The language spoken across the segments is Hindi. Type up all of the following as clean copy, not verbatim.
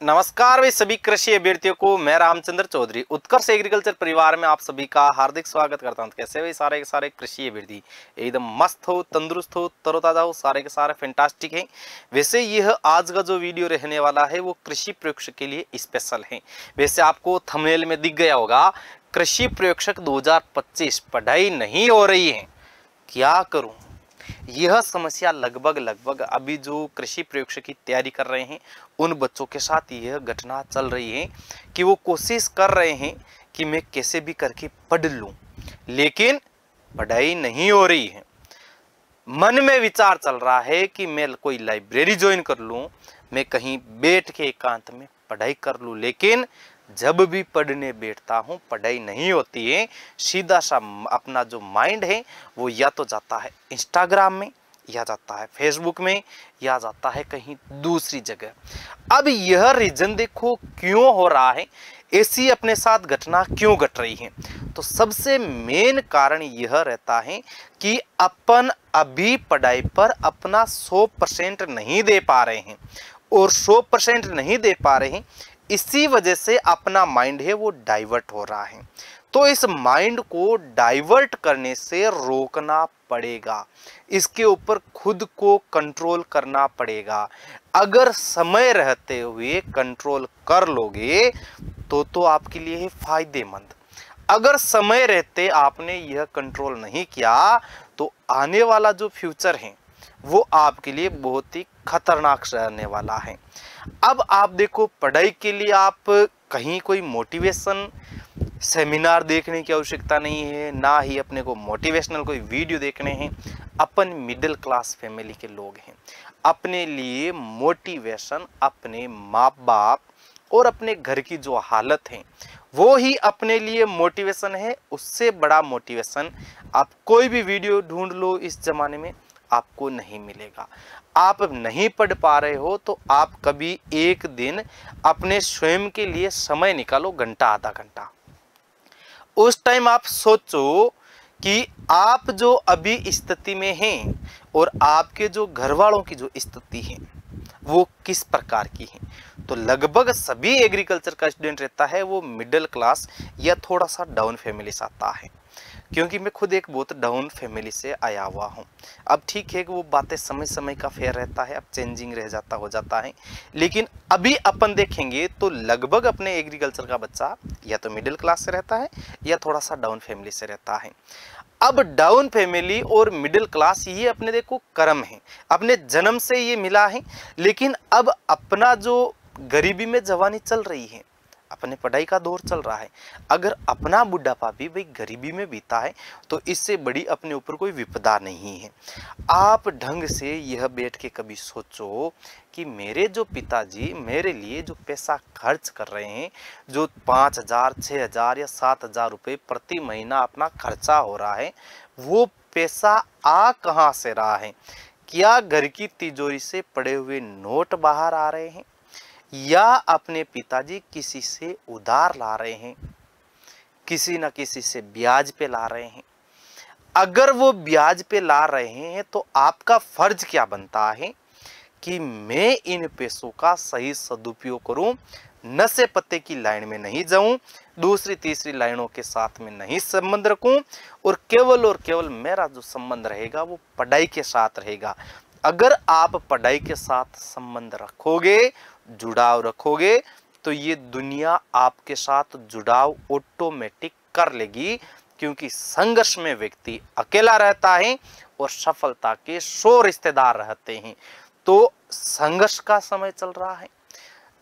नमस्कार भाई सभी कृषि अभ्यर्थियों को। मैं रामचंद्र चौधरी उत्कर्ष एग्रीकल्चर परिवार में आप सभी का हार्दिक स्वागत करता हूं। कैसे भाई सारे के सारे कृषि अभ्यर्थी एकदम मस्त हो, तंदुरुस्त हो, तरोताजा हो, सारे के सारे फैंटास्टिक हैं। वैसे यह आज का जो वीडियो रहने वाला है वो कृषि प्रयोगशाला के लिए स्पेशल है। वैसे आपको थंबनेल में दिख गया होगा, कृषि प्रयोगशाला 2025 पढ़ाई नहीं हो रही है, क्या करूं। यह समस्या लगभग अभी जो कृषि प्रयोगशाला की तैयारी कर रहे हैं उन बच्चों के साथ यह घटना चल रही है कि वो कोशिश कर रहे हैं कि मैं कैसे भी करके पढ़ लूं, लेकिन पढ़ाई नहीं हो रही है। मन में विचार चल रहा है कि मैं कोई लाइब्रेरी ज्वाइन कर लूं, मैं कहीं बैठ के एकांत में पढ़ाई कर लूं, लेकिन जब भी पढ़ने बैठता हूं पढ़ाई नहीं होती है। सीधा सा अपना जो माइंड है वो या तो जाता है इंस्टाग्राम में, या जाता है फेसबुक में, या जाता है कहीं दूसरी जगह। अब यह रीजन देखो क्यों हो रहा है, ऐसी अपने साथ घटना क्यों घट रही है। तो सबसे मेन कारण यह रहता है कि अपन अभी पढ़ाई पर अपना 100% नहीं दे पा रहे हैं, और 100% नहीं दे पा रहे हैं इसी वजह से अपना माइंड है वो डाइवर्ट हो रहा है। तो इस माइंड को डाइवर्ट करने से रोकना पड़ेगा, इसके ऊपर खुद को कंट्रोल करना पड़ेगा। अगर समय रहते हुए कंट्रोल कर लोगे तो आपके लिए है फायदेमंद। अगर समय रहते आपने यह कंट्रोल नहीं किया तो आने वाला जो फ्यूचर है वो आपके लिए बहुत ही खतरनाक रहने वाला है। अब आप देखो, पढ़ाई के लिए आप कहीं कोई मोटिवेशन सेमिनार देखने की आवश्यकता नहीं है, ना ही अपने को मोटिवेशनल कोई वीडियो देखने हैं। अपन मिडिल क्लास फैमिली के लोग हैं, अपने लिए मोटिवेशन अपने माँ बाप और अपने घर की जो हालत है वो ही अपने लिए मोटिवेशन है। उससे बड़ा मोटिवेशन आप कोई भी वीडियो ढूंढ लो इस जमाने में आपको नहीं मिलेगा। आप नहीं पढ़ पा रहे हो तो आप कभी एक दिन अपने स्वयं के लिए समय निकालो, घंटा आधा घंटा। उस टाइम आप सोचो कि आप जो अभी स्थिति में हैं और आपके जो घर वालों की जो स्थिति है वो किस प्रकार की है। तो लगभग सभी एग्रीकल्चर का स्टूडेंट रहता है वो मिडिल क्लास या थोड़ा सा डाउन फैमिली से आता है, क्योंकि मैं खुद एक बहुत डाउन फैमिली से आया हुआ हूँ। अब ठीक है कि वो बातें समय समय का फेयर रहता है, अब चेंजिंग रह जाता हो जाता है, लेकिन अभी अपन देखेंगे तो लगभग अपने एग्रीकल्चर का बच्चा या तो मिडिल क्लास से रहता है या थोड़ा सा डाउन फैमिली से रहता है। अब डाउन फैमिली और मिडिल क्लास ये अपने देखो कर्म है, अपने जन्म से ये मिला है, लेकिन अब अपना जो गरीबी में जवानी चल रही है, अपने पढ़ाई का दौर चल रहा है, अगर अपना बुढ़ापा भी भाई गरीबी में बीता है तो इससे बड़ी अपने ऊपर कोई विपदा नहीं है। आप ढंग से यह बैठ के कभी सोचो कि मेरे जो पिताजी मेरे लिए जो पैसा खर्च कर रहे हैं, जो 5,000, 6,000 या 7,000 रुपये प्रति महीना अपना खर्चा हो रहा है, वो पैसा आ कहाँ से रहा है। क्या घर की तिजोरी से पड़े हुए नोट बाहर आ रहे हैं, या अपने पिताजी किसी से उधार ला रहे हैं, किसी न किसी से ब्याज पे ला रहे हैं। अगर वो ब्याज पे ला रहे हैं तो आपका फर्ज क्या बनता है कि मैं इन पैसों का सही सदुपयोग करूं, नशे पत्ते की लाइन में नहीं जाऊं, दूसरी तीसरी लाइनों के साथ में नहीं संबंध रखूं, और केवल मेरा जो संबंध रहेगा वो पढ़ाई के साथ रहेगा। अगर आप पढ़ाई के साथ संबंध रखोगे, जुड़ाव रखोगे, तो ये दुनिया आपके साथ जुड़ाव ऑटोमेटिक कर लेगी, क्योंकि संघर्ष में व्यक्ति अकेला रहता है और सफलता के 100 रिश्तेदार रहते हैं। तो संघर्ष का समय चल रहा है।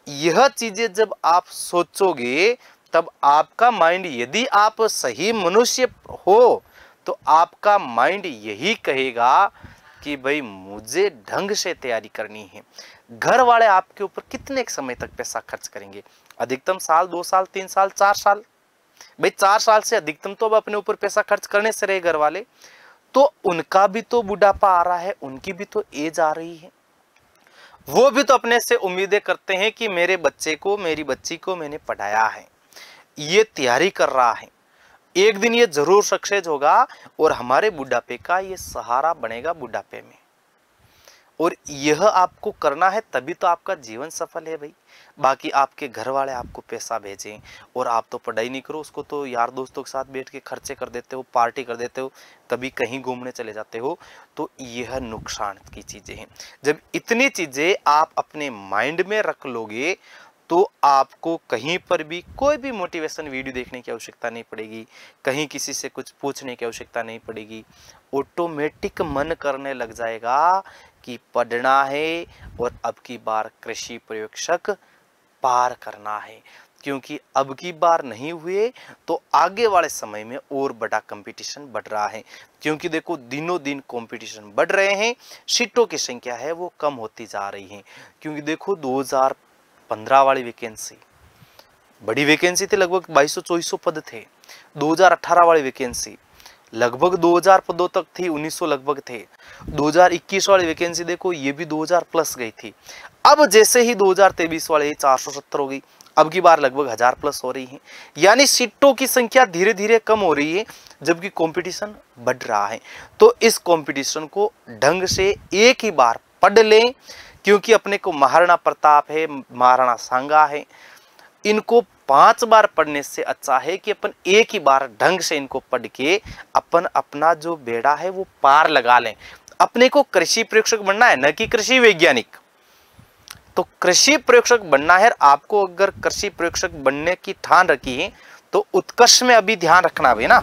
यह चीजें जब आप सोचोगे तब आपका माइंड, यदि आप सही मनुष्य हो तो आपका माइंड यही कहेगा कि भाई मुझे ढंग से तैयारी करनी है। घर वाले आपके ऊपर कितने समय तक पैसा खर्च करेंगे? अधिकतम साल, 2 साल, 3 साल, 4 साल। भाई 4 साल से अधिकतम तो अब अपने ऊपर पैसा खर्च करने से रहे घर वाले, तो उनका भी तो बुढ़ापा आ रहा है, उनकी भी तो एज आ रही है। वो भी तो अपने से उम्मीदें करते हैं कि मेरे बच्चे को, मेरी बच्ची को मैंने पढ़ाया है, ये तैयारी कर रहा है, एक दिन ये जरूर सक्सेस होगा और हमारे बुढ़ापे का ये सहारा बनेगा बुढ़ापे में। और यह आपको करना है तभी तो आपका जीवन सफल है भाई। बाकी आपके घर वाले आपको पैसा भेजें और आप तो पढ़ाई नहीं करो, उसको तो यार दोस्तों के साथ बैठ के खर्चे कर देते हो, पार्टी कर देते हो, कभी कहीं घूमने चले जाते हो, तो यह नुकसान की चीजें हैं। जब इतनी चीजें आप अपने माइंड में रख लोगे तो आपको कहीं पर भी कोई भी मोटिवेशन वीडियो देखने की आवश्यकता नहीं पड़ेगी, कहीं किसी से कुछ पूछने की आवश्यकता नहीं पड़ेगी। ऑटोमेटिक मन करने लग जाएगा कि पढ़ना है और अब की बार कृषि प्रयोगशक पार करना है, क्योंकि अब की बार नहीं हुए तो आगे वाले समय में और बड़ा कंपटीशन बढ़ रहा है। क्योंकि देखो दिनों दिन कंपटीशन बढ़ रहे हैं, सीटों की संख्या है वो कम होती जा रही है। क्योंकि देखो 2015 वाली वैकेंसी बड़ी वैकेंसी थी, लगभग 2200-2400 पद थे। 2018 वाली वैकेंसी लगभग 2000 पदों तक थी, 1900 लगभग थे। 2021 वाली वैकेंसी देखो ये भी 2000 प्लस गई थी। अब जैसे ही 2023 वाले 470 हो गई, अब की बार लगभग 1000 प्लस हो रही है। यानी सीटों की संख्या धीरे धीरे कम हो रही है, जबकि कंपटीशन बढ़ रहा है। तो इस कंपटीशन को ढंग से एक ही बार पढ़ लें, क्योंकि अपने को महाराणा प्रताप है, महाराणा सांगा है, इनको 5 बार पढ़ने से अच्छा है कि अपन एक ही बार ढंग से इनको पढ़ के अपन अपना जो बेड़ा है वो पार लगा लें। अपने को कृषि प्रयोगशक बनना है, न कि कृषि वैज्ञानिक। तो कृषि प्रयोगशक बनना है। आपको अगर कृषि प्रयोगशक बनने की ठान रखी है तो उत्कर्ष में अभी ध्यान रखना है ना।